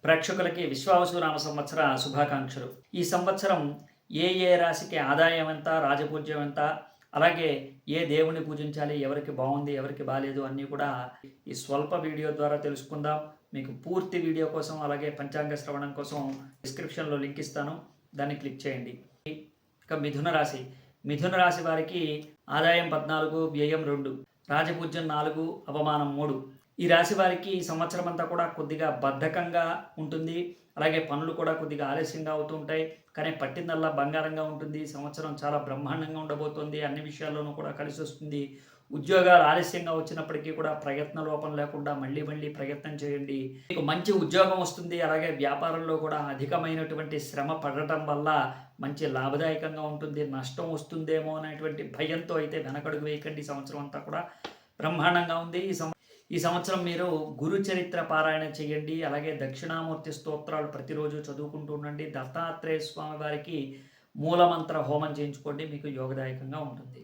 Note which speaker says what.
Speaker 1: ప్రేక్షకులకి విశ్వావసు నామ సంవత్సర శుభాకాంక్షలు. ఈ సంవత్సరం ఏ రాశికి ఆదాయం ఎంత, రాజపూజ్యం ఎంత, అలాగే ఏ దేవుని పూజించాలి, ఎవరికి బాగుంది, ఎవరికి బాలేదు అన్నీ కూడా ఈ స్వల్ప వీడియో ద్వారా తెలుసుకుందాం. మీకు పూర్తి వీడియో కోసం అలాగే పంచాంగ శ్రవణం కోసం డిస్క్రిప్షన్లో లింక్ ఇస్తాను, దాన్ని క్లిక్ చేయండి. ఇక మిథున రాశి వారికి ఆదాయం 14, వ్యయం 2, రాజపూజ్యం 4, అవమానం 3. ఈ రాశి వారికి ఈ సంవత్సరం అంతా కూడా కొద్దిగా బద్ధకంగా ఉంటుంది. అలాగే పనులు కూడా కొద్దిగా ఆలస్యంగా అవుతూ ఉంటాయి. కానీ పట్టిందల్లా బంగారంగా ఉంటుంది. ఈ సంవత్సరం చాలా బ్రహ్మాండంగా ఉండబోతోంది. అన్ని విషయాల్లోనూ కూడా కలిసి వస్తుంది. ఉద్యోగాలు ఆలస్యంగా వచ్చినప్పటికీ కూడా ప్రయత్న లోపం లేకుండా మళ్ళీ ప్రయత్నం చేయండి. మీకు మంచి ఉద్యోగం వస్తుంది. అలాగే వ్యాపారంలో కూడా అధికమైనటువంటి శ్రమ పడటం వల్ల మంచి లాభదాయకంగా ఉంటుంది. నష్టం వస్తుందేమో అనేటువంటి భయంతో అయితే వెనకడుగు వేయకండి. ఈ సంవత్సరం అంతా కూడా బ్రహ్మాండంగా ఉంది. ఈ సంవత్సరం మీరు గురు చరిత్ర పారాయణ చేయండి. అలాగే దక్షిణామూర్తి స్తోత్రాలు ప్రతిరోజు చదువుకుంటూ ఉండండి. దత్తాత్రేయ స్వామి వారికి మూలమంత్ర హోమం చేయించుకోండి. మీకు యోగదాయకంగా ఉంటుంది.